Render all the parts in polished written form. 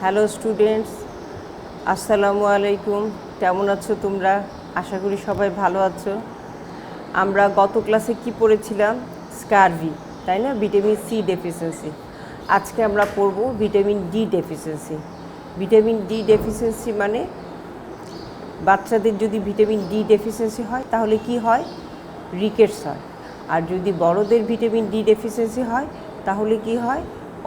Hello students, আসসালামু আলাইকুম। কেমন আছো তোমরা? আশা করি সবাই ভালো আছো। আমরা গত ক্লাসে কি পড়েছিলাম? স্কারভি, তাই না? Vitamin C deficiency. আজকে আমরা পড়ব vitamin D deficiency. Vitamin D deficiency মানে বাচ্চাদের যদি ভিটামিন ডি ডেফিসিয়েন্সি হয় তাহলে কি হয়? রিকেটস হয়। আর যদি বড়দের ভিটামিন ডি ডেফিসিয়েন্সি হয় তাহলে কি হয়?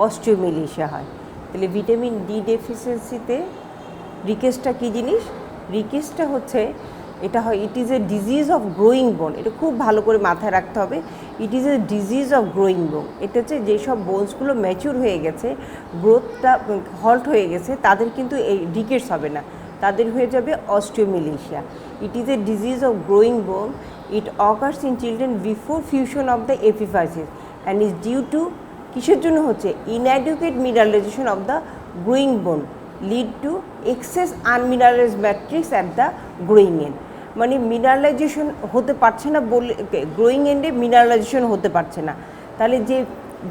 অস্টিওমেলিশিয়া হয়। তাহলে ভিটামিন ডি ডেফিসিয়েন্সিতে রিকেটসটা কী জিনিস? রিকেটসটা হচ্ছে এটা হয় ইট is a disease of growing বোন। এটা খুব ভালো করে মাথায় রাখতে হবে। ইট is a disease of growing বোন। এটা হচ্ছে যেসব বোনসগুলো ম্যাচিউর হয়ে গেছে, গ্রোথটা হল্ট হয়ে গেছে, তাদের কিন্তু এই রিকেটস হবে না, তাদের হয়ে যাবে osteomalacia. It is a disease of growing bone. It occurs in children before fusion of the epiphysis and is due to কিসের জন্য হচ্ছে? Inadequate mineralization of the growing bone lead to excess unmineralized matrix at the growing end. মানে mineralization হতে পারছে না বলে, growing এন্ডে মিনারেলাইজেশন হতে পারছে না, তাহলে যে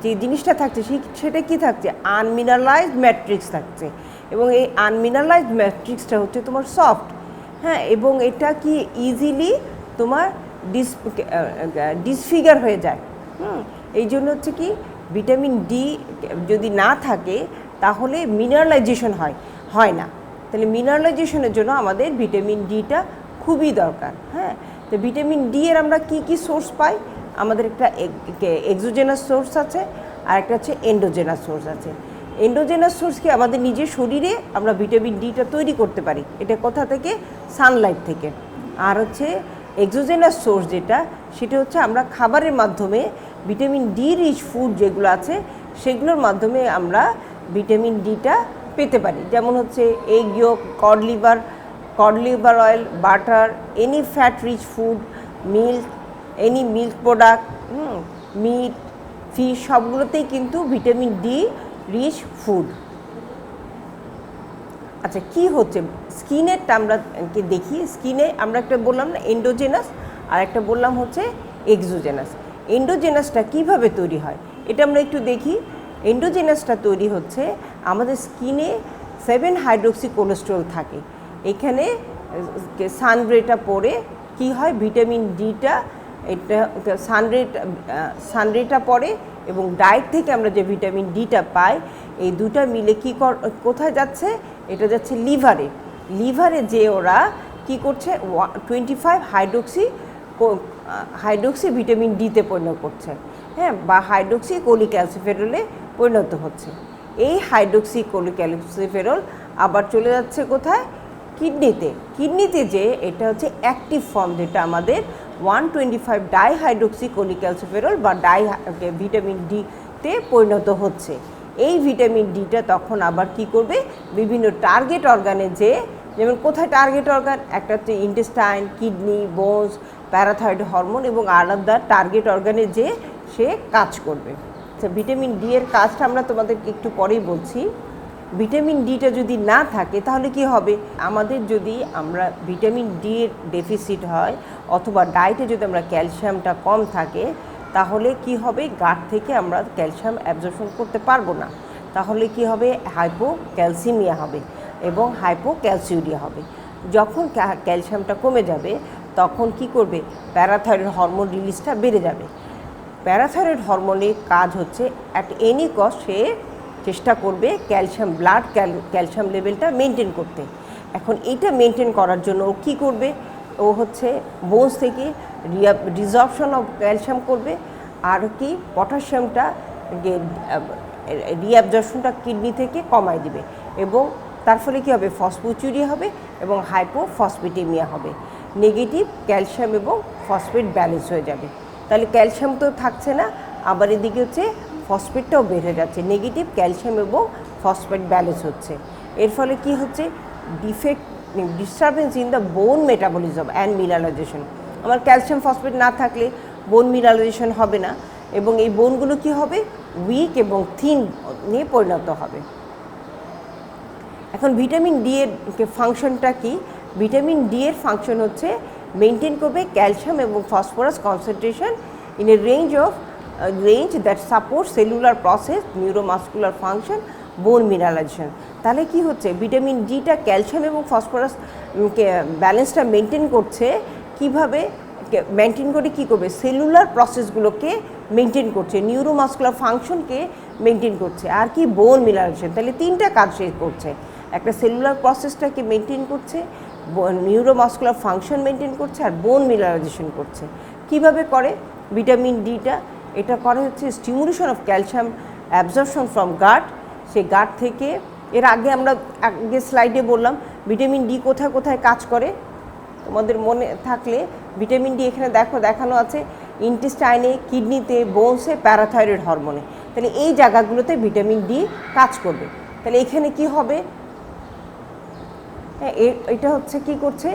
যে জিনিসটা থাকছে সেটা কি থাকছে? আনমিনারালাইজড ম্যাট্রিক্স থাকছে। এবং এই আনমিনারালাইজড ম্যাট্রিক্সটা হচ্ছে তোমার সফট, হ্যাঁ, এবং এটা কি ইজিলি তোমার ডিসফিগার হয়ে যায়। এই জন্য হচ্ছে কি ভিটামিন ডি যদি না থাকে তাহলে মিনারেলাইজেশন হয় না। তাহলে মিনারেলাইজেশনের জন্য আমাদের ভিটামিন ডিটা খুবই দরকার। হ্যাঁ, তো ভিটামিন ডি এর আমরা কি কি সোর্স পাই? আমাদের একটা এক্সোজেনাস সোর্স আছে, আর একটা হচ্ছে এন্ডোজেনাস সোর্স আছে। এন্ডোজেনাস সোর্সকে আমাদের নিজের শরীরে আমরা ভিটামিন ডিটা তৈরি করতে পারি। এটা কোথা থেকে? সানলাইট থেকে। আর হচ্ছে এক্সোজেনাস সোর্স যেটা, সেটা হচ্ছে আমরা খাবারের মাধ্যমে ভিটামিন ডি রিচ ফুড যেগুলো আছে সেগুলোর মাধ্যমে আমরা ভিটামিন ডিটা পেতে পারি। যেমন হচ্ছে egg yolk, cod liver oil, butter, any fat rich food, milk, any milk product, meat, fish, সবগুলোতেই কিন্তু ভিটামিন ডি রিচ ফুড। আচ্ছা, কি হচ্ছে স্কিনেরটা আমরা দেখি। স্কিনে আমরা একটা বললাম না এন্ডোজেনাস, আর একটা বললাম হচ্ছে এক্সোজেনাস। এন্ডোজেনাসটা কিভাবে তৈরি হয় এটা আমরা একটু দেখি। এন্ডোজেনাসটা তৈরি হচ্ছে আমাদের স্কিনে 7 হাইড্রোক্সি কোলেস্টেরল থাকে। এখানে সানরেটা পড়ে কি হয়? ভিটামিন ডিটা, এটা সানরেটা পড়ে এবং ডায়েট থেকে আমরা যে ভিটামিন ডিটা পাই, এই দুটা মিলে কি কোথায় যাচ্ছে? এটা যাচ্ছে লিভারে যে ওরা কি করছে? 25 হাইড্রোক্সি ভিটামিন ডিতে পরিণত করছে, হ্যাঁ, বা হাইড্রোক্সি কোলিক্যালসিফেরলে পরিণত হচ্ছে। এই হাইড্রোক্সি কোলিক্যালসিফেরল আবার চলে যাচ্ছে কোথায়? কিডনিতে যে এটা হচ্ছে অ্যাক্টিভ ফর্ম, যেটা আমাদের 125 ডাইহাইড্রোক্সি কোলিক্যালসিফেরল বা ভিটামিন ডিতে পরিণত হচ্ছে। এই ভিটামিন ডিটা তখন আবার কি করবে? বিভিন্ন টার্গেট অর্গানে যে, যেমন কোথায় টার্গেট অর্গান? একটা হচ্ছে intestine, kidney, bones, parathyroid hormone এবং আলাদা টার্গেট অর্গানে যে সে কাজ করবে। আচ্ছা, ভিটামিন ডি এর কাজটা আমরা তোমাদেরকে একটু পরেই বলছি। ভিটামিন ডিটা যদি না থাকে তাহলে কি হবে? আমাদের যদি আমরা ভিটামিন ডি এর ডেফিসিট হয় অথবা ডায়েটে যদি আমরা ক্যালসিয়ামটা কম থাকে তাহলে কি হবে? গাট থেকে আমরা ক্যালসিয়াম অ্যাবজর্পশন করতে পারবো না। তাহলে কি হবে? হাইপোক্যালসিমিয়া হবে এবং হাইপোক্যালসিউরিয়া হবে। যখন ক্যালসিয়ামটা কমে যাবে তখন কি করবে? প্যারাথাইরয়েড হরমোন রিলিজটা বেড়ে যাবে। প্যারাথাইরয়েড হরমোনের কাজ হচ্ছে অ্যাট এনি কস্ট সে চেষ্টা করবে ক্যালসিয়াম লেভেলটা মেনটেন করতে। এখন এটা মেনটেন করার জন্য ও কী করবে? ও হচ্ছে বোনস থেকে রিজর্পশন অফ ক্যালসিয়াম করবে, আর কি পটাশিয়ামটা রিঅ্যাবজর্পশনটা কিডনি থেকে কমায় দিবে, এবং তার ফলে কী হবে? ফসফোচুরিয়া হবে এবং হাইপোফসফেটেমিয়া হবে। নেগেটিভ ক্যালসিয়াম এবং ফসফেট ব্যালেন্স হয়ে যাবে। তাহলে ক্যালসিয়াম তো থাকছে না, আবার এদিকে হচ্ছে ফসফেটটাও বেড়ে যাচ্ছে। নেগেটিভ ক্যালসিয়াম এবং ফসফেট ব্যালেন্স হচ্ছে। এর ফলে কি হচ্ছে? Disturbance in the bone metabolism and mineralization. আমার ক্যালসিয়াম ফসফেট না থাকলে বোন মিনারেলাইজেশন হবে না এবং এই বোনগুলো কি হবে? উইক এবং থিন নিয়ে পরিণত হবে। এখন ভিটামিন ডি এর ফাংশনটা কি? ভিটামিন ডি এর ফাংশন হচ্ছে মেনটেন করবে ক্যালসিয়াম এবং phosphorus concentration in a range that supports cellular process, neuromuscular function, বোন মিনারেলাইজেশন। তাহলে কি হচ্ছে, ভিটামিন ডিটা ক্যালসিয়াম এবং ফসফরাস ব্যালেন্সটা মেনটেন করছে। কিভাবে মেনটেন করে, কী করবে, সেলুলার প্রসেসগুলোকে মেনটেন করছে, নিউরোমাস্কুলার ফাংশনকে মেনটেন করছে, আর কি বোন মিনারেলাইজেশন। তাহলে তিনটা কাজ সে করছে, একটা সেলুলার প্রসেসটাকে মেনটেন করছে, নিউরোমাস্কুলার ফাংশন মেনটেন করছে, আর বোন মিনারেলাইজেশন করছে। কিভাবে করে ভিটামিন ডিটা? এটা করে হচ্ছে stimulation of calcium absorption from gut. সেই গাট থেকে, এর আগে আমরা আগে স্লাইডে বললাম ভিটামিন ডি কোথায় কোথায় কাজ করে। তোমাদের মনে থাকলে ভিটামিন ডি এখানে দেখানো আছে ইন্টেস্টাইনে, কিডনিতে, বোনসে, প্যারাথাইরয়েড হরমোনে। তাহলে এই জায়গাগুলোতে ভিটামিন ডি কাজ করবে। তাহলে এখানে কি হবে, এটা হচ্ছে কি করছে,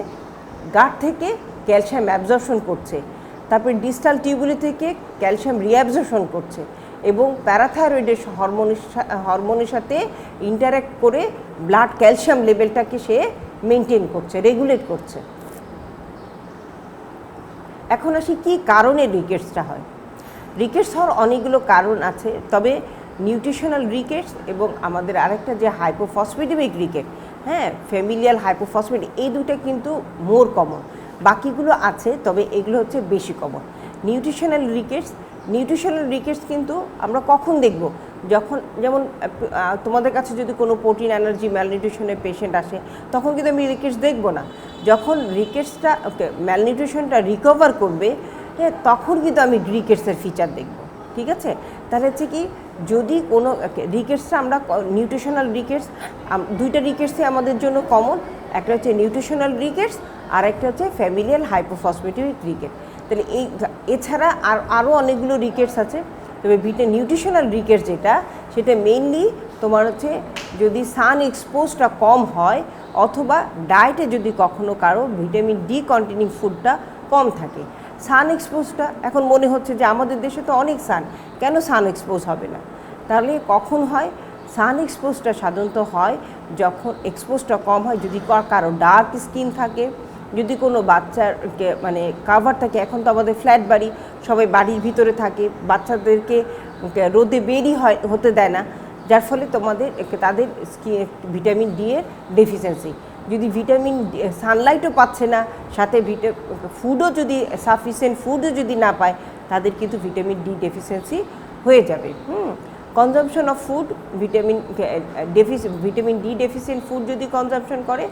গাট থেকে ক্যালসিয়াম অ্যাবজর্পশন করছে, তারপরে ডিস্টাল টিউবুলি থেকে ক্যালসিয়াম রিঅ্যাবজর্পশন করছে এবং প্যারাথাইরয়েডের হরমোনের সাথে ইন্টারঅ্যাক্ট করে ব্লাড ক্যালসিয়াম লেভেলটাকে সে মেনটেন করছে, রেগুলেট করছে। এখন আসি কী কারণে রিকেটসটা হয়। রিকেটস হওয়ার অনেকগুলো কারণ আছে, তবে নিউট্রিশনাল রিকেটস এবং আমাদের আরেকটা যে হাইপোফসফেটিমিক রিকেট, হ্যাঁ, ফ্যামিলিয়াল হাইপোফসফেট, এই দুটো কিন্তু মোর কমন। বাকিগুলো আছে, তবে এগুলো হচ্ছে বেশি কমন। নিউট্রিশনাল রিকেটস কিন্তু আমরা কখন দেখব, যখন যেমন তোমাদের কাছে যদি কোনো প্রোটিন অ্যালার্জি ম্যালনিউট্রিশনের পেশেন্ট আসে, তখন কিন্তু আমি রিকেটস দেখব না। যখন রিকেটসটা ম্যালনিউট্রিশনটা রিকভার করবে, হ্যাঁ, তখন কিন্তু আমি রিকেটসের ফিচার দেখব। ঠিক আছে? তাহলে হচ্ছে কি, যদি কোনো রিকেটসটা আমরা নিউট্রিশনাল রিকেটস, দুইটা রিকেটসই আমাদের জন্য কমন, একটা হচ্ছে নিউট্রিশনাল রিকেটস আর একটা হচ্ছে ফ্যামিলিয়াল হাইপোফসফেটিমিক রিকেট। তাহলে এছাড়া আরও অনেকগুলো রিকেটস আছে, তবে নিউট্রিশনাল রিকেটস যেটা, সেটা মেইনলি তোমার হচ্ছে যদি সান এক্সপোজটা কম হয় অথবা ডায়েটে যদি কখনো কারো ভিটামিন ডি কন্টেনিং ফুডটা কম থাকে। সান এক্সপোজটা, এখন মনে হচ্ছে যে আমাদের দেশে তো অনেক সান, কেন সান এক্সপোজ হবে না? তাহলে কখন হয়? সান এক্সপোজটা সাধারণত হয় যখন এক্সপোজটা কম হয়, যদি কারো ডার্ক স্কিন থাকে, যদি কোনো বাচ্চাকে মানে কাভার থাকে। এখন তো আমাদের ফ্ল্যাট বাড়ি, সবাই বাড়ির ভিতরে থাকে, বাচ্চাদেরকে রোদে বেরই হতে দেয় না, যার ফলে তাদের ভিটামিন ডি এর ডেফিসিয়েন্সি। যদি ভিটামিন সানলাইটও পাচ্ছে না, সাথে ফুডও যদি সাফিসিয়েন্ট ফুডও যদি না পায়, তাদের কিন্তু ভিটামিন ডি ডেফিসিয়েন্সি হয়ে যাবে। Consumption of food, vitamin D deficient food যদি কনজাম্পশন করে।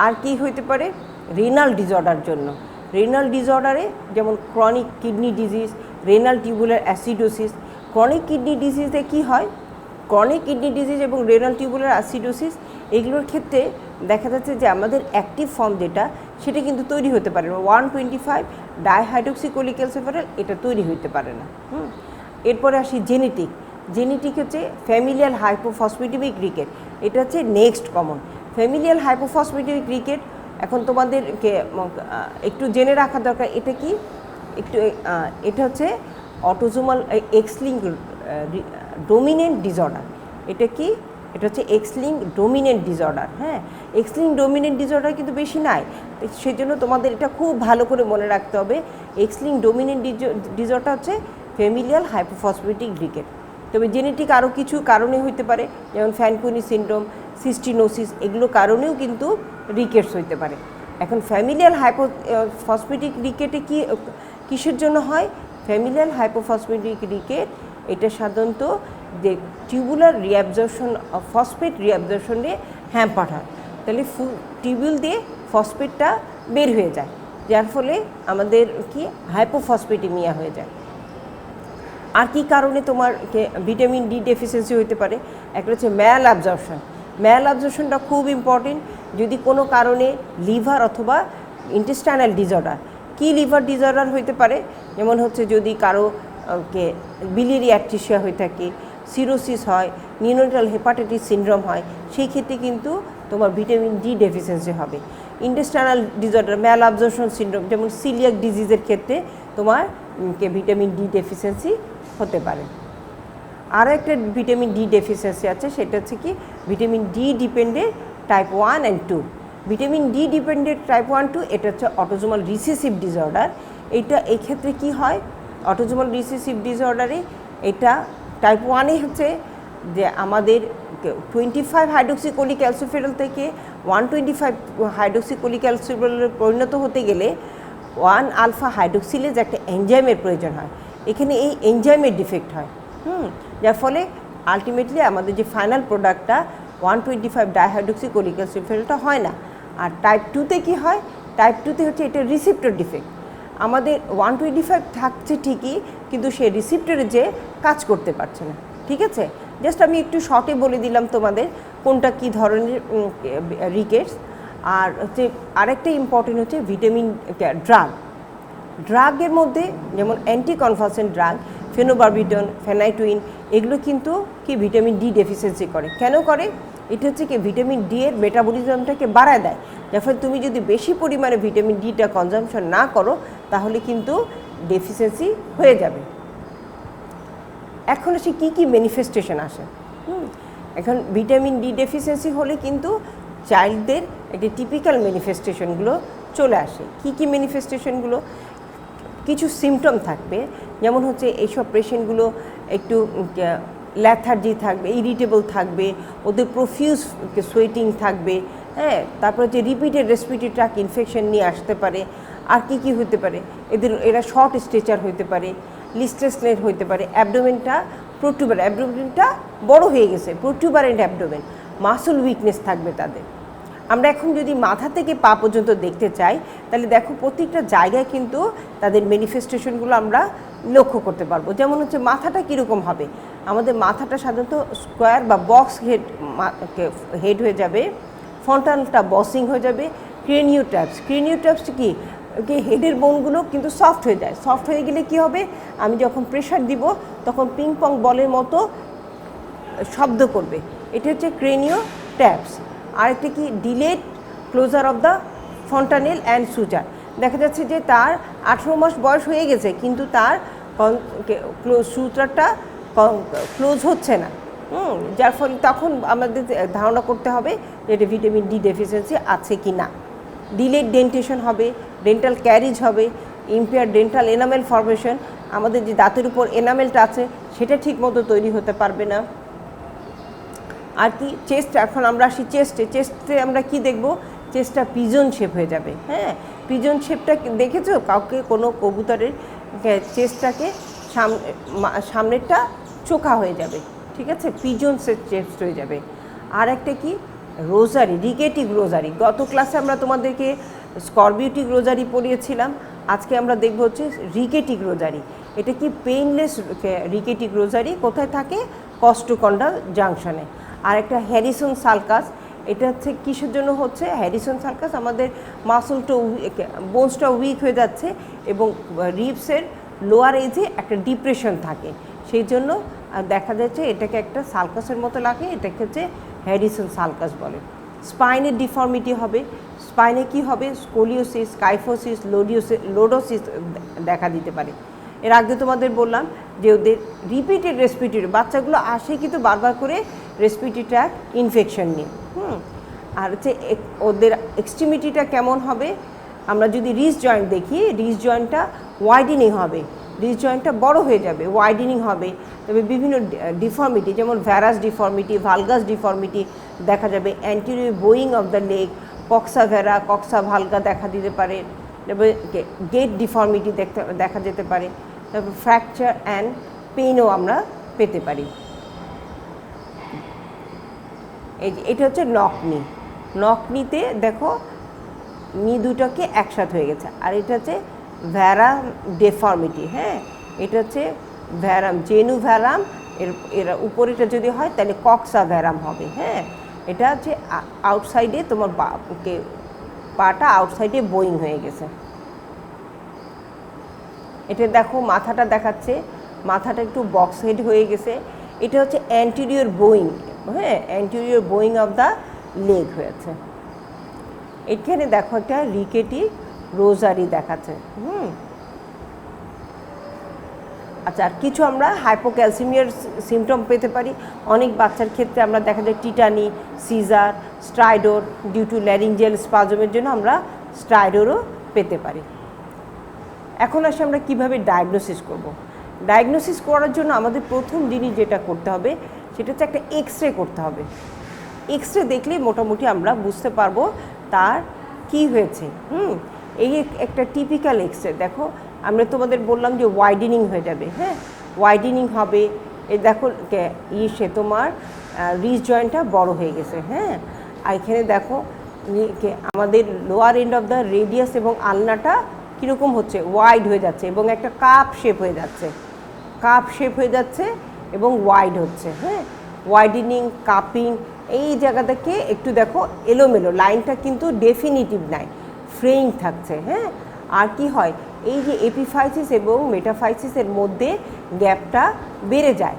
আর কি হইতে পারে? রেনাল ডিসঅর্ডার জন্য, রেনাল ডিসঅর্ডারে যেমন chronic kidney disease, renal tubular acidosis. Chronic kidney ডিজিজে কি হয়? ক্রনিক কিডনি ডিজিজ এবং রেনাল টিউবুলার অ্যাসিডোসিস, এগুলোর ক্ষেত্রে দেখা যাচ্ছে যে আমাদের অ্যাক্টিভ ফর্ম যেটা, সেটা কিন্তু তৈরি হতে পারে না। 125 ডাইহাইড্রোক্সিকোলিক্যালসিফেরল এটা তৈরি হতে পারে না। এরপরে আসি জেনেটিক হচ্ছে ফ্যামিলিয়াল হাইপোফসফেটিমিক রিকেট, এটা হচ্ছে নেক্সট কমন। ফ্যামিলিয়াল হাইপোফসফেটিমিক রিকেট এখন তোমাদেরকে একটু জেনে রাখা দরকার। এটা কি? এটা হচ্ছে অটোজোমাল এক্স-লিঙ্ক ডোমিনেন্ট ডিসঅর্ডার। এটা কি? এটা হচ্ছে এক্স-লিঙ্ক ডোমিনেন্ট ডিসঅর্ডার। হ্যাঁ, এক্স-লিঙ্ক ডোমিনেন্ট ডিসঅর্ডার কিন্তু বেশি নাই, সেজন্য তোমাদের এটা খুব ভালো করে মনে রাখতে হবে। এক্স-লিঙ্ক ডোমিনেন্ট ডিসঅর্ডার হচ্ছে ফ্যামিলিয়াল হাইপোফসফেটিক রিকেট। তবে জেনেটিক আরও কিছু কারণে হইতে পারে, যেমন ফ্যানকুনি সিনড্রোম, সিস্টিনোসিস, এগুলো কারণেও কিন্তু রিকেটস হইতে পারে। এখন ফ্যামিলিয়াল হাইপোফসফেটিক রিকেটে কিসের জন্য হয়? ফ্যামিলিয়াল হাইপোফসফেটিক রিকেট এটা সাধারণত যে টিউবুলার রিঅ্যাবজর্পশন ফসফেট রিঅ্যাবজর্পশনে হ্যাম্পার হয়। তাহলে টিউবুল দিয়ে ফসফেটটা বের হয়ে যায়, যার ফলে আমাদের কি হাইপোফসফেটিমিয়া হয়ে যায়। আর কি কারণে তোমার ভিটামিন ডি ডেফিসিয়েন্সি হতে পারে? একটা হচ্ছে ম্যাল অ্যাবজর্পশনটা খুব ইম্পর্টেন্ট। যদি কোনো কারণে লিভার অথবা ইন্টেস্টাইনাল ডিসঅর্ডার, কি লিভার ডিসঅর্ডার হইতে পারে? যেমন হচ্ছে যদি কারো বিলিয়ারি অ্যাট্রিশিয়া হয়ে থাকে, সিরোসিস হয়, নিউরোনাল হেপাটাইটিস সিনড্রোম হয়, সেই ক্ষেত্রে কিন্তু তোমার ভিটামিন ডি ডেফিসিয়েন্সি হবে। ইন্টেস্টাইনাল ডিসঅর্ডার, ম্যাল অ্যাবজর্পশন সিনড্রোম, যেমন সিলিয়াক ডিজিজের ক্ষেত্রে তোমার ভিটামিন ডি ডেফিসিয়েন্সি হতে পারে। আরও একটা ভিটামিন ডি ডেফিসিয়েন্সি আছে, সেটা হচ্ছে কি vitamin D dependent type 1 and 2। Vitamin D dependent type 1-2 এটা হচ্ছে অটোজোমাল রিসেসিভ ডিসঅর্ডার। এই ক্ষেত্রে কি হয়? অটোজোমাল রিসেসিভ ডিসঅর্ডারে এটা টাইপ 1-এ হচ্ছে যে আমাদের 25 হাইড্রোক্সিকোলিক্যালসিফেরল থেকে 125 হাইড্রোক্সিকোলিক্যালসিফেরলে পরিণত হতে গেলে 1 আলফা হাইড্রোক্সিলেজ একটা এনজাইমের প্রয়োজন হয়। এখানে এই এনজাইমের ডিফেক্ট হয়, যার ফলে আলটিমেটলি আমাদের যে ফাইনাল প্রোডাক্টটা 125 ডাইহাইড্রোক্সিকোলিক্যালসিফেরলটা হয় না। আর টাইপ 2তে কী হয়? টাইপ 2তে হচ্ছে এটা রিসিপ্টর ডিফেক্ট। আমাদের 125 থাকছে ঠিকই, কিন্তু সে রিসিপ্টরে যে কাজ করতে পারছে না। ঠিক আছে, জাস্ট আমি একটু শর্টে বলে দিলাম তোমাদের কোনটা কী ধরনের রিকেটস। আর হচ্ছে আরেকটা ইম্পর্টেন্ট হচ্ছে ভিটামিন ড্রাগের মধ্যে যেমন অ্যান্টি কনভালসেন্ট ড্রাগ ফেনোবারবিটন, ফেনাইটুইন, এগুলো কিন্তু কি ভিটামিন ডি ডেফিসিয়েন্সি করে। কেন করে? এটা হচ্ছে কি ভিটামিন ডি এর মেটাবলিজমটাকে বাড়ায় দেয়। যার ফলে তুমি যদি বেশি পরিমাণে ভিটামিন ডিটা কনজামশন না করো তাহলে কিন্তু ডেফিসিয়েন্সি হয়ে যাবে। এখন আসে কী কী ম্যানিফেস্টেশন আসে। এখন ভিটামিন ডি ডেফিসিয়েন্সি হলে কিন্তু চাইল্ডদের একটি টিপিক্যাল ম্যানিফেস্টেশনগুলো চলে আসে। কী কী ম্যানিফেস্টেশনগুলো? কিছু সিমটম থাকবে, যেমন হচ্ছে এইসব পেশেন্টগুলো একটু ল্যাথার্জি থাকবে, ইরিটেবল থাকবে, ওদের প্রফিউজ সোয়েটিং থাকবে, হ্যাঁ, তারপর হচ্ছে রিপিটেড রেসপিরেটরি ট্র্যাক্ট ইনফেকশন নিয়ে আসতে পারে। আর কি কি হতে পারে? এরা শর্ট স্ট্রেচার হতে পারে, লিস্টলেসনেস হতে পারে, অ্যাবডোমেনটা অ্যাবডোমেনটা বড় হয়ে গেছে, প্রোটিউবারেন্ট অ্যাবডোমেন, মাসল উইকনেস থাকবে তাদের। আমরা এখন যদি মাথা থেকে পা পর্যন্ত দেখতে চাই তাহলে দেখো প্রত্যেকটা জায়গায় কিন্তু তাদের ম্যানিফেস্টেশনগুলো আমরা লক্ষ্য করতে পারবো। যেমন হচ্ছে মাথাটা কীরকম হবে? আমাদের মাথাটা সাধারণত স্কোয়ার বা বক্স হেড হয়ে যাবে, ফ্রন্টালটা বসিং হয়ে যাবে, ক্রেনিওটাইপস কি হেডের বোনগুলো কিন্তু সফট হয়ে যায়। সফট হয়ে গেলে কি হবে? আমি যখন প্রেশার দিব তখন পিং পং বলের মতো শব্দ করবে। এটা হচ্ছে ক্রেনিওটাইপস। আরেকটি কি delayed closure of the fontanelle and suture. দেখা যাচ্ছে যে তার 18 মাস বয়স হয়ে গেছে কিন্তু তার সুচারটা ক্লোজ হচ্ছে না, যার ফলে তখন আমাদের ধারণা করতে হবে যে এটা ভিটামিন ডি ডেফিসিয়েন্সি আছে কি না। ডিলেড ডেন্টেশন হবে, ডেন্টাল ক্যারিজ হবে, ইম্পেয়ার ডেন্টাল এনামেল ফর্মেশন, আমাদের যে দাঁতের উপর এনামেলটা আছে সেটা ঠিকমতো তৈরি হতে পারবে না। আর কি চেস্ট, এখন আমরা আসি চেস্টে আমরা কি দেখব? চেস্টটা পিজন শেপ হয়ে যাবে। হ্যাঁ, পিজন শেপটা দেখেছো কাউকে? কোনো কবুতরের চেস্টটাকে সামনেরটা চোখা হয়ে যাবে, ঠিক আছে, পিজন চেস্ট হয়ে যাবে। আর একটা কি রোজারি, রিকেটিক রোজারি। গত ক্লাসে আমরা তোমাদেরকে স্করবিউটিক রোজারি পড়িয়েছিলাম, আজকে আমরা দেখব হচ্ছে রিকেটিক রোজারি। এটা কি পেইনলেস রিকেটিক রোজারি, কোথায় থাকে? কস্টোকন্ডাল জাংশনে। আর একটা হ্যারিসন সালকাস, এটা হচ্ছে কিসের জন্য হচ্ছে? হ্যারিসন সালকাস আমাদের মাসলটা বোনসটা উইক হয়ে যাচ্ছে এবং রিবসের লোয়ার এজে একটা ডিপ্রেশন থাকে, সেই জন্য দেখা যাচ্ছে এটাকে একটা সালকাসের মতো লাগে, এটাকে হচ্ছে হ্যারিসন সালকাস বলে। স্পাইনের ডিফর্মিটি হবে, স্পাইনে কি হবে? স্কোলিওসিস, কাইফোসিস, লোডোসিস দেখা দিতে পারে। এর আগে তোমাদের বললাম যে ওদের রিপিটেড রেসপিরেটরি, বাচ্চাগুলো আসে কিন্তু বারবার করে রেসপিরেটরি ট্র্যাক্ট ইনফেকশন নিয়ে। আর হচ্ছে ওদের এক্সট্রিমিটিটা কেমন হবে? আমরা যদি রিস জয়েন্ট দেখি, রিস জয়েন্টটা ওয়াইডেনিং হবে, রিস জয়েন্টটা বড় হয়ে যাবে, ওয়াইডেনিং হবে। তবে বিভিন্ন ডিফর্মিটি যেমন ভ্যারাস ডিফর্মিটি, ভালগাস ডিফর্মিটি দেখা যাবে, anterior bowing of the leg, coxa vera, coxa valga দেখা দিতে পারে, তারপরে গেট ডিফর্মিটি দেখা যেতে পারে, তারপর ফ্র্যাকচার অ্যান্ড পেইনও আমরা পেতে পারি। এটা হচ্ছে নকনি। নকনিতে দেখো নি দুটোকে একসাথে হয়ে গেছে। আর এটা হচ্ছে ভ্যারাম ডিফর্মিটি। হ্যাঁ, এটা হচ্ছে ভ্যারাম, জেনু ভ্যারাম, এর উপরেটা যদি হয় তাহলে কক্সা ভ্যারাম হবে। হ্যাঁ, এটা হচ্ছে আউটসাইডে তোমার পাটা আউটসাইডে বোয়িং হয়ে গেছে। এটা দেখো মাথাটা দেখাচ্ছে, মাথাটা একটু বক্স হেড হয়ে গেছে। এটা হচ্ছে অ্যান্টিরিয়র বোয়িং, হ্যাঁ, anterior bowing of the leg হয়েছে। এখানে দেখো একটা রিকেটি রোজারি দেখাচ্ছে। আচ্ছা, আর কিছু আমরা হাইপোক্যালসিমিয়ার সিমটম পেতে পারি। অনেক বাচ্চার ক্ষেত্রে আমরা দেখা যায় tetany, seizure, stridor, due to laryngeal স্পাজমের জন্য আমরা স্ট্রাইডোরও পেতে পারি। এখন আসে আমরা কিভাবে ডায়াগনোসিস করব। ডায়াগনোসিস করার জন্য আমাদের প্রথম জিনিস যেটা করতে হবে, সেটা হচ্ছে একটা এক্স রে করতে হবে। এক্স রে দেখলেই মোটামুটি আমরা বুঝতে পারবো তার কি হয়েছে। এই একটা টিপিক্যাল এক্স রে। দেখো আমরা তোমাদের বললাম যে ওয়াইডেনিং হয়ে যাবে, হ্যাঁ, ওয়াইডেনিং হবে। এই দেখো সে তোমার রিজ জয়েন্টটা বড় হয়ে গেছে, হ্যাঁ। আর এখানে দেখো আমাদের lower end of the radius এবং আলনাটা কীরকম হচ্ছে, ওয়াইড হয়ে যাচ্ছে এবং একটা কাপ শেপ হয়ে যাচ্ছে, কাপ শেপ হয়ে যাচ্ছে এবং ওয়াইড হচ্ছে, হ্যাঁ। ওয়াইডেনিং, কাপিং, এই জায়গা থেকে একটু দেখো এলোমেলো, লাইনটা কিন্তু ডেফিনিটিভ নাই, ফ্রেইং থাকছে, হ্যাঁ। আর কি হয়, এই যে এপিফাইসিস এবং মেটাফাইসিসের মধ্যে গ্যাপটা বেড়ে যায়।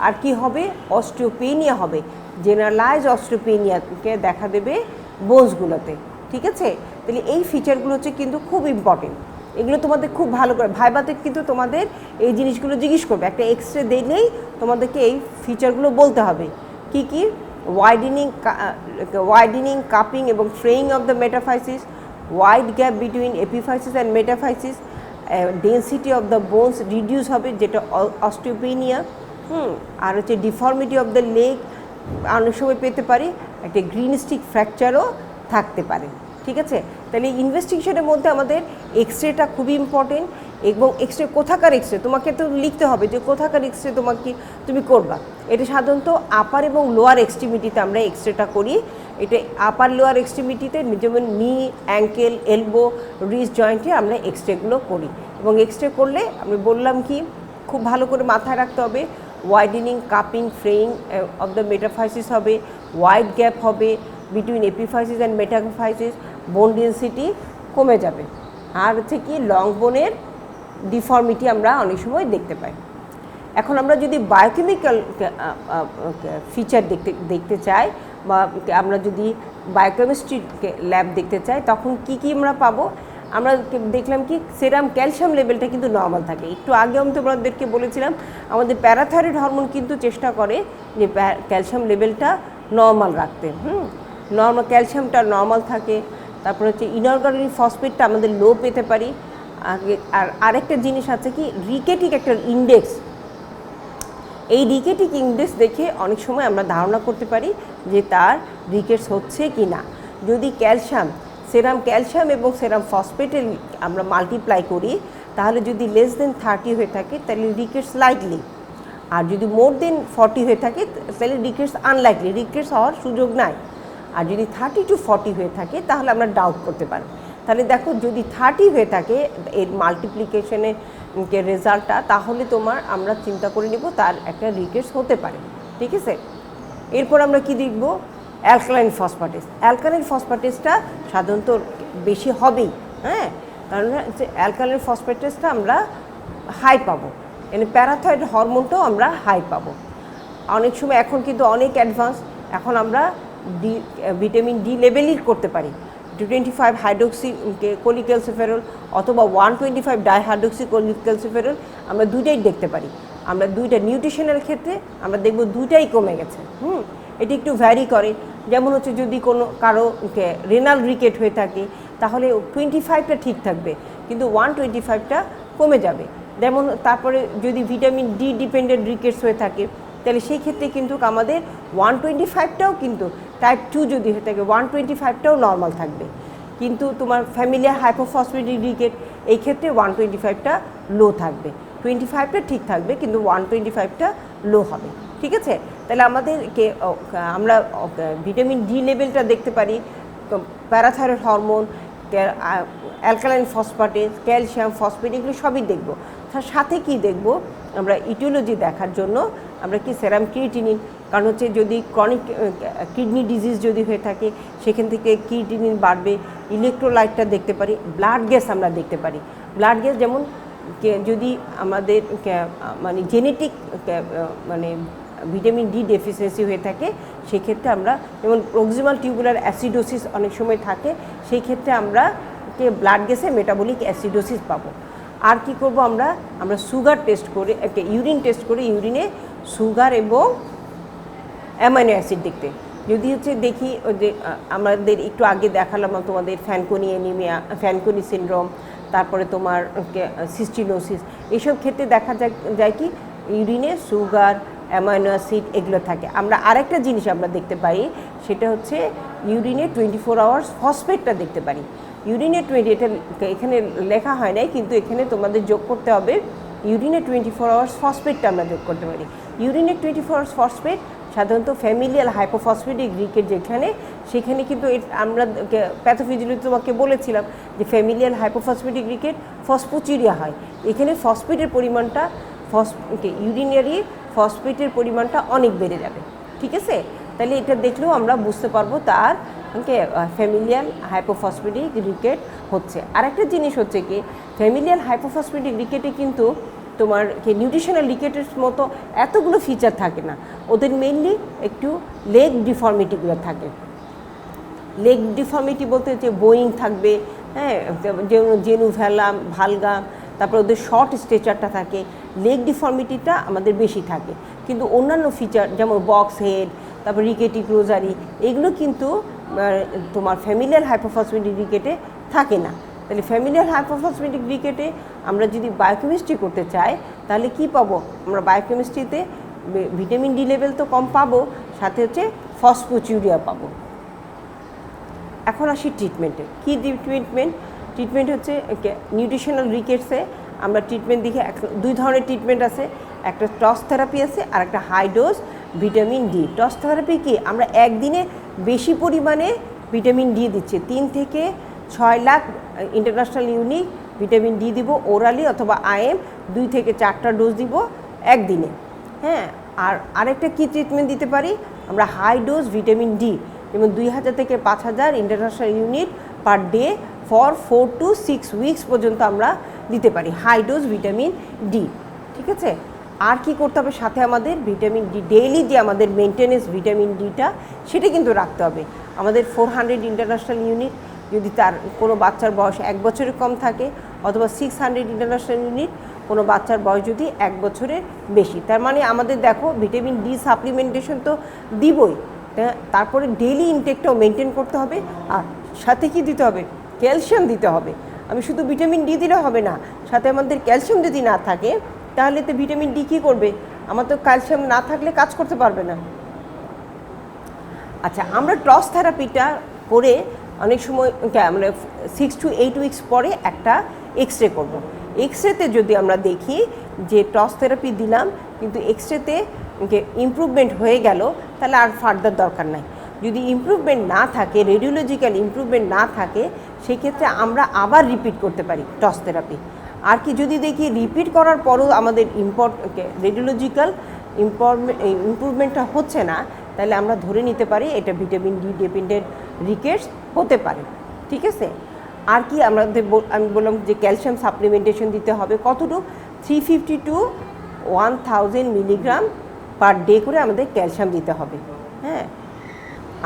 আর কি হবে, অস্টিওপেনিয়া হবে, জেনারেলাইজ অস্টিওপেনিয়াকে দেখা দেবে বোনসগুলোতে, ঠিক আছে। তাহলে এই ফিচারগুলো হচ্ছে কিন্তু খুব ইম্পর্টেন্ট, এগুলো তোমাদের খুব ভালো করে ভাইবাতে কিন্তু তোমাদের এই জিনিসগুলো জিজ্ঞেস করবে। একটা এক্স রে দিলেই তোমাদেরকে এই ফিচারগুলো বলতে হবে। কি কি, ওয়াইডেনিং, কাপিং এবং ফ্রেইং of the metaphysis, wide gap between epiphysis and metaphysis, density of the bones reduce হবে যেটা অস্টিওপেনিয়া, আর হচ্ছে ডিফর্মিটি অফ দ্য লেগ অনেক সময় পেতে পারি, একটা গ্রিন স্টিক ফ্র্যাকচারও থাকতে পারে, ঠিক আছে। তাহলে ইনভেস্টিগেশনের মধ্যে আমাদের এক্স রেটা খুবই ইম্পর্টেন্ট। এবং এক্স রে কোথাকার এক্স রে তোমাকে তো লিখতে হবে যে কোথাকার এক্স রে তুমি করবা। এটা সাধারণত আপার এবং লোয়ার এক্সট্রিমিটিতে আমরা এক্স রেটা করি। এটা আপার লোয়ার এক্সট্রিমিটিতে যেমন নি, অ্যাঙ্কেল, এলবো, রিস্ট জয়েন্টে আমরা এক্স রেগুলো করি। এবং এক্স রে করলে আমি বললাম কি খুব ভালো করে মাথায় রাখতে হবে, widening, cupping, ফ্রেইং of the metaphysis হবে, ওয়াইড গ্যাপ হবে বিটুইন এপিফাইসিস অ্যান্ড মেটাফাইসিস, বোন ডেন্সিটি কমে যাবে। আর হচ্ছে কি লং বোনের ডিফর্মিটি আমরা অনেক সময় দেখতে পাই। এখন আমরা যদি বায়োকেমিক্যাল ফিচার দেখতে চাই বা আমরা যদি বায়োকেমিস্ট্রি ল্যাব দেখতে চাই তখন কি কি আমরা পাবো, আমরা দেখলাম কি সেরাম ক্যালসিয়াম লেভেলটা কিন্তু নর্মাল থাকে। একটু আগে আমি তোমাদেরকে বলেছিলাম আমাদের প্যারাথাইরয়েড হরমোন কিন্তু চেষ্টা করে যে ক্যালসিয়াম লেভেলটা নর্মাল রাখতে, নর্মাল ক্যালসিয়ামটা নর্মাল থাকে। তারপর হচ্ছে ইনঅর্গানিক ফসফেটটা আমাদের লো পেতে পারি। আর আরেকটা জিনিস আছে কি রিকেটিক একটা ইন্ডেক্স, এই রিকেটিক ইন্ডেক্স দেখে অনেক সময় আমরা ধারণা করতে পারি যে তার রিকেটস হচ্ছে কি না। যদি সেরাম ক্যালসিয়াম এবং সেরাম ফসফেটের আমরা মাল্টিপ্লাই করি তাহলে যদি লেস দেন 30 হয়ে থাকে তাহলে রিকেটস লাইকলি, আর যদি মোর দেন 40 হয়ে থাকে তাহলে রিকেটস আনলাইকলি, রিকেটস হওয়ার সুযোগ নাই। আর যদি 30 to 40 হয়ে থাকে তাহলে আমরা ডাউট করতে পারি। তাহলে দেখো যদি 30 হয়ে থাকে এর মাল্টিপ্লিকেশনের রেজাল্টটা, তাহলে আমরা চিন্তা করে নিব তার একটা রিকেটস হতে পারে, ঠিক আছে। এরপর আমরা কি দেখব, অ্যালকালাইন ফসফেটেস। অ্যালকালাইন ফসফেটেসটা সাধারণত বেশি হবেই, হ্যাঁ, কারণ যে অ্যালকালাইন ফসফেটেসটা আমরা হাই পাবো, মানে প্যারাথাইরয়েড হরমোনটাও আমরা হাই পাবো। অনেক সময় এখন কিন্তু অনেক অ্যাডভান্স, এখন আমরা ভিটামিন ডি লেভেলই করতে পারি। 225 হাইড্রোক্সি কোলিক্যালসিফেরল অথবা 125 ডাইহাইড্রোক্সি কোলিক্যালসিফেরল আমরা দুইটাই দেখতে পারি। আমরা দুইটা নিউট্রিশনের ক্ষেত্রে আমরা দেখব দুইটাই কমে গেছে। এটি একটু ভ্যারি করে, যেমন হচ্ছে যদি কারো রেনাল রিকেট হয়ে থাকে তাহলে 25টা ঠিক থাকবে কিন্তু 125টা কমে যাবে। যেমন তারপরে যদি ভিটামিন ডি ডিপেন্ডেন্ট রিকেটস হয়ে থাকে তাহলে সেই ক্ষেত্রে কিন্তু আমাদের 125টাও কিন্তু টাইপ 2 যদি হয়ে থাকে 125টাও নর্মাল থাকবে। কিন্তু তোমার ফ্যামিলিয়ার হাইপোফসফেটিক রিকেট এই ক্ষেত্রে 125টা লো থাকবে, 25টা ঠিক থাকবে কিন্তু 125টা লো হবে, ঠিক আছে। তাহলে আমরা ভিটামিন ডি লেভেলটা দেখতে পারি, parathyroid hormone, alkaline phosphatase, calcium, phosphate, এগুলো সবই দেখব। তার সাথে কি দেখব, আমরা ইটিওলজি দেখার জন্য আমরা কি সেরাম ক্রিয়েটিনিন, কারণ হচ্ছে যদি ক্রনিক কিডনি ডিজিজ যদি হয়ে থাকে সেখান থেকে ক্রিয়েটিনিন বাড়বে। ইলেকট্রোলাইটটা দেখতে পারি, ব্লাড গ্যাস আমরা দেখতে পারি। ব্লাড গ্যাস যেমন যদি আমাদের মানে জেনেটিক মানে ভিটামিন ডি ডেফিসিয়েন্সি হয়ে থাকে সেক্ষেত্রে আমরা যেমন প্রক্সিমাল টিউবুলার অ্যাসিডোসিস অনেক সময় থাকে, সেই ক্ষেত্রে আমরা ব্লাড গ্যাসে মেটাবলিক অ্যাসিডোসিস পাবো। আর কি করব, আমরা সুগার টেস্ট করে ইউরিন টেস্ট করে ইউরিনে সুগার এবং অ্যামাইনো অ্যাসিড দেখতে, যদি হচ্ছে দেখি যে আমাদের একটু আগে দেখালাম তোমাদের ফ্যানকোনি অ্যানিমিয়া, ফ্যানকোনি সিনড্রোম, তারপরে তোমার সিস্টিনোসিস, এইসব ক্ষেত্রে দেখা যায় কি ইউরিনে সুগার, অ্যামাইনো অ্যাসিড এগুলো থাকে। আমরা আরেকটা জিনিস আমরা দেখতে পাই, সেটা হচ্ছে ইউরিনে 24 আওয়ার্স ফসফেটটা দেখতে পারি। ইউরিনে 20, এটা এখানে লেখা হয় নাই, কিন্তু এখানে তোমাদের যোগ করতে হবে ইউরিনে 24 আওয়ার্স ফসফেটটা আমরা যোগ করতে পারি। ইউরিনে 24 আওয়ার্স ফসফেট সাধারণত ফ্যামিলিয়াল হাইপোফসফেটিক রিকেট যেখানে, সেখানে কিন্তু আমরা প্যাথোফিজিওলজি তোমাকে বলেছিলাম যে ফ্যামিলিয়াল হাইপোফসফেটিক রিকেট ফসফোচিউরিয়া হয়। এখানে ফসফেটের পরিমাণটা ইউরিনারি ফসফেটের পরিমাণটা অনেক বেড়ে যাবে, ঠিক আছে? তাহলে এটা দেখলেও আমরা বুঝতে পারবো তার ফ্যামিলিয়াল হাইপোফসফেটিক রিকেট হচ্ছে। আরেকটা জিনিস হচ্ছে কি, ফ্যামিলিয়াল হাইপোফসফেটিক রিকেটে কিন্তু তোমার নিউট্রিশনাল রিকেটের মতো এতগুলো ফিচার থাকে না, ওদের মেইনলি একটু লেগ ডিফর্মিটিগুলো থাকে। লেগ ডিফর্মিটি বলতে যে বোয়িং থাকবে, হ্যাঁ, জেনু ভালগাম, তারপর ওদের শর্ট স্ট্রেচারটা থাকে, লেগ ডিফর্মিটিটা আমাদের বেশি থাকে। কিন্তু অন্যান্য ফিচার যেমন বক্স হেড, তারপর রিকেটি ক্লোজারি, এগুলো কিন্তু তোমার ফ্যামিলিয়াল হাইপোফসফেটিক রিকেটে থাকে না। তাহলে ফ্যামিলিয়াল হাইপোফসফেটিক রিকেটে আমরা যদি বায়োকেমিস্ট্রি করতে চাই তাহলে কি পাবো? আমরা বায়োকেমিস্ট্রিতে ভিটামিন ডি লেভেল তো কম পাবো, সাথে হচ্ছে ফসফোচিউরিয়া পাবো। এখন আসি ট্রিটমেন্টে। কী ট্রিটমেন্ট হচ্ছে নিউট্রিশনাল রিকেটসে আমরা ট্রিটমেন্ট দেখি দুই ধরনের ট্রিটমেন্ট আছে, একটা টস থেরাপি আছে আর একটা high dose vitamin D. Stoss therapy কি, আমরা একদিনে বেশি পরিমাণে ভিটামিন ডি দিচ্ছি, 3 থেকে 6 lakh international unit vitamin D দিব ওরালি অথবা আইএম, 2 থেকে 4টা ডোজ দিব একদিনে, হ্যাঁ। আর আরেকটা কী ট্রিটমেন্ট দিতে পারি আমরা, হাই ডোজ ভিটামিন ডি, যেমন 2000 থেকে 5000 international unit per day for 4 to 6 weeks পর্যন্ত আমরা দিতে পারি হাই ডোজ ভিটামিন ডি, ঠিক আছে? আর কি করতে হবে সাথে আমাদের ভিটামিন ডি, ডেইলি যে আমাদের মেনটেনেন্স ভিটামিন ডিটা সেটা কিন্তু রাখতে হবে। আমাদের 400 ইন্টারন্যাশনাল ইউনিট যদি তার কোনো বাচ্চার বয়স 1 বছরের কম থাকে, অথবা 600 ইন্টারন্যাশনাল ইউনিট কোনো বাচ্চার বয়স যদি 1 বছরের বেশি, তার মানে আমাদের দেখো ভিটামিন ডি সাপ্লিমেন্টেশন তো দিবই, তারপরে ডেইলি ইনটেকটাও মেনটেন করতে হবে। আর সাথে কি দিতে হবে? ক্যালসিয়াম দিতে হবে। আমি শুধু ভিটামিন ডি দিলে হবে না, সাথে আমাদের ক্যালসিয়াম যদি না থাকে তাহলে তো ভিটামিন ডি কী করবে? আমার তো ক্যালসিয়াম না থাকলে কাজ করতে পারবে না। আচ্ছা, আমরা টস থেরাপিটা করে অনেক সময় আমরা 6 to 8 উইকস পরে একটা এক্স রে করবো। এক্স রেতে যদি আমরা দেখি যে টস থেরাপি দিলাম কিন্তু এক্স রেতে ইমপ্রুভমেন্ট হয়ে গেল, তাহলে আর ফার্দার দরকার নাই। যদি ইমপ্রুভমেন্ট না থাকে, রেডিওলজিক্যাল ইমপ্রুভমেন্ট না থাকে, সেক্ষেত্রে আমরা আবার রিপিট করতে পারি টস থেরাপি। আর কি যদি দেখি রিপিট করার পরও আমাদের রেডিওলজিক্যাল ইমপ্রুভমেন্টটা হচ্ছে না, তাহলে আমরা ধরে নিতে পারি এটা ভিটামিন ডি ডিপেন্ডেন্ট রিকেটস হতে পারে, ঠিক আছে? আর কি আমি বললাম যে ক্যালসিয়াম সাপ্লিমেন্টেশন দিতে হবে কতটুকু, 350 to 1000 মিলিগ্রাম পার ডে করে আমাদের ক্যালসিয়াম দিতে হবে, হ্যাঁ।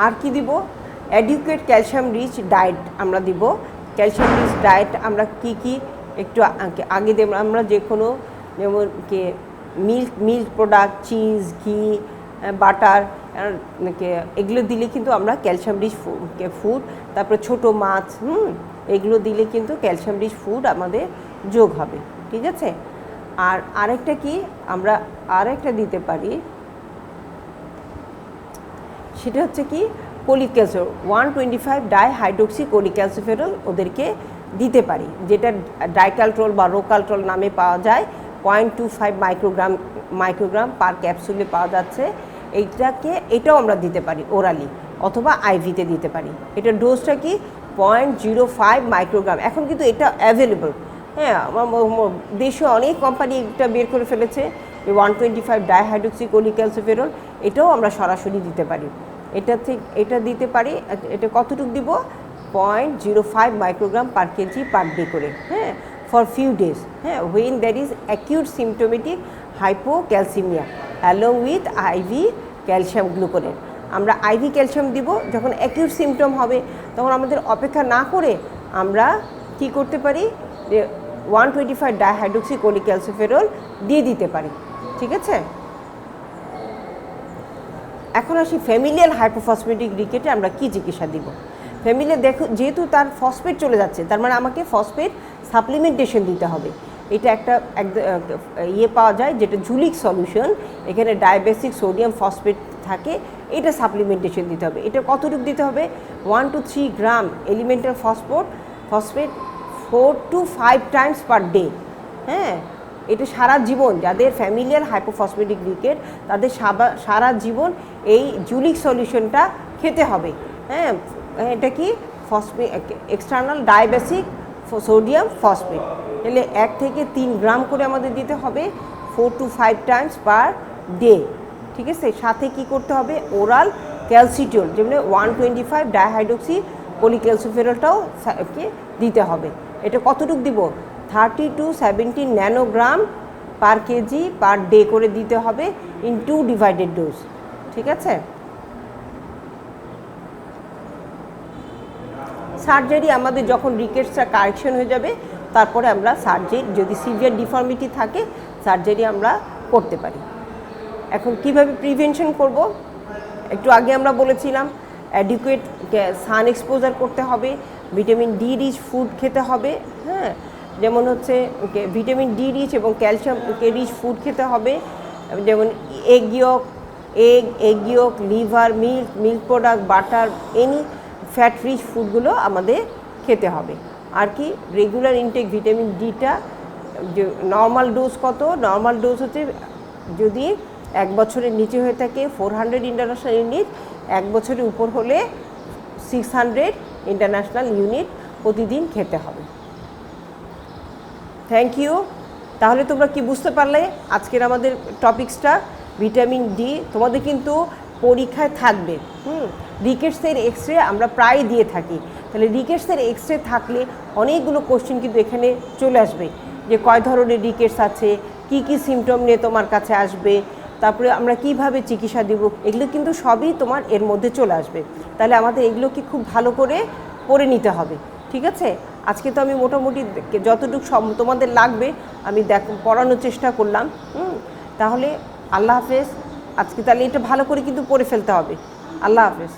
আর কি দিব? অ্যাডিকুয়েট ক্যালসিয়াম রিচ ডায়েট আমরা দিব। ক্যালসিয়াম রিচ ডায়েট আমরা কি একটু আগে দেব, আমরা যে কোনো যেমন মিল্ক প্রোডাক্ট, চিজ, ঘি, বাটার, এগুলো দিলে কিন্তু আমরা ক্যালসিয়াম রিচ ফুড, তারপরে ছোটো মাছ, এগুলো দিলে কিন্তু ক্যালসিয়াম রিচ ফুড আমাদের যোগ হবে, ঠিক আছে? আর আরেকটা কি আমরা আরেকটা দিতে পারি, সেটা হচ্ছে কি কোলিক্যালসিফেরল, 125 ডাইহাইড্রোক্সি কোলিক্যালসিফেরল ওদেরকে দিতে পারি, যেটা ডাইকালট্রল বা রোকালট্রল নামে পাওয়া যায়, 0.25 মাইক্রোগ্রাম পার ক্যাপসুলে পাওয়া যাচ্ছে। এটাও আমরা দিতে পারি ওরালি অথবা আইভিতে দিতে পারি। এটার ডোজটা কি 0.05 মাইক্রোগ্রাম। এখন কিন্তু এটা অ্যাভেলেবল, হ্যাঁ, দেশে অনেক কোম্পানি এটা বের করে ফেলেছে, 125 ডাইহাইড্রোক্সি কোলিক্যালসিফেরল, এটাও আমরা সরাসরি দিতে পারি। এটা দিতে পারি। এটা কতটুকু দিব? 0.05 microgram per kg per day করে, হ্যাঁ, ফর ফিউ ডেজ, হ্যাঁ, when there is acute symptomatic hypocalcaemia along with IV calcium gluconate. আমরা আইভি ক্যালসিয়াম দিব যখন অ্যাকিউট সিমটম হবে, তখন আমাদের অপেক্ষা না করে আমরা কি করতে পারি, যে 125 ডাইহাইড্রোক্সি কোলিক্যালসিফেরল দিয়ে দিতে পারি, ঠিক আছে? এখন আসি ফ্যামিলিয়াল হাইপোফসফেটিক রিকেটে আমরা কি চিকিৎসা দিব। ফ্যামিলিয়াল দেখো, যেহেতু তার ফসফেট চলে যাচ্ছে, তার মানে আমাকে ফসফেট সাপ্লিমেন্টেশন দিতে হবে। এটা একটা ইয়ে পাওয়া যায় যেটা জুলিক সলিউশন, এখানে ডায়াবেসিক সোডিয়াম ফসফেট থাকে, এটা সাপ্লিমেন্টেশন দিতে হবে। এটা কতটুকু দিতে হবে? 1 to 3 gram elemental phosphate 4 to 5 Times per day. হ্যাঁ, এটা সারা জীবন যাদের ফ্যামিলিয়ার হাইপোফসফেটিক রিকেট তাদের সারা জীবন এই জুলিক সলিউশনটা খেতে হবে। হ্যাঁ, এটা কি এক্সটার্নাল ডায়াবেসিক সোডিয়াম ফসফেট, তাহলে 1 থেকে 3 গ্রাম করে আমাদের দিতে হবে 4 to 5 টাইমস পার ডে। ঠিক আছে, সাথে কি করতে হবে? ওরাল ক্যালসিট্রিওল, যেমন 125 ডাইহাইড্রোক্সি পলিক্যালসিফেরলটাও দিতে হবে। এটা কতটুকু দিব? 30 to 70 nanogram per kg per day করে দিতে হবে ইন 2 ডিভাইডেড ডোজ। ঠিক আছে। সার্জারি আমাদের যখন রিকেটসটা কারেকশন হয়ে যাবে তারপরে আমরা সার্জারি, যদি সিভিয়ার ডিফর্মিটি থাকে সার্জারি আমরা করতে পারি। এখন কিভাবে প্রিভেনশন করব? একটু আগে আমরা বলেছিলাম অ্যাডিকুয়েট সান এক্সপোজার করতে হবে, ভিটামিন ডি রিচ ফুড খেতে হবে। হ্যাঁ, যেমন হচ্ছে ভিটামিন ডি রিচ এবং ক্যালসিয়াম রিচ ফুড খেতে হবে, যেমন egg yolk, liver, milk product, butter, any fat rich ফুডগুলো আমাদের খেতে হবে। আর কি রেগুলার ইনটেক ভিটামিন ডিটা, যে নর্মাল ডোজ কত? নর্মাল ডোজ হচ্ছে যদি 1 বছরের নিচে হয়ে থাকে 400 ইন্টারন্যাশনাল ইউনিট, 1 বছরের উপর হলে 600 ইন্টারন্যাশনাল ইউনিট প্রতিদিন খেতে হবে। Thank you. তাহলে তোমরা কি বুঝতে পারলে আজকের আমাদের টপিক্সটা? ভিটামিন ডি তোমাদের কিন্তু পরীক্ষায় থাকবে। রিকেটসের এক্সরে আমরা প্রায় দিয়ে থাকি, তাহলে রিকেটসের এক্সরে থাকলে অনেকগুলো কোশ্চেন কিন্তু এখানে চলে আসবে, যে কয় ধরনের রিকেটস আছে, কি কি সিমটম নিয়ে তোমার কাছে আসবে, তারপরে আমরা কিভাবে চিকিৎসা দেব, এগুলো কিন্তু সবই তোমার এর মধ্যে চলে আসবে। তাহলে আমাদের এগুলোকে খুব ভালো করে পড়ে নিতে হবে। ঠিক আছে, আজকে তো আমি মোটামুটি যতটুকু তোমাদের লাগবে আমি পড়ানোর চেষ্টা করলাম। তাহলে আল্লাহ হাফেজ। আজকে তাহলে এটা ভালো করে কিন্তু পড়ে ফেলতে হবে। আল্লাহ হাফেজ।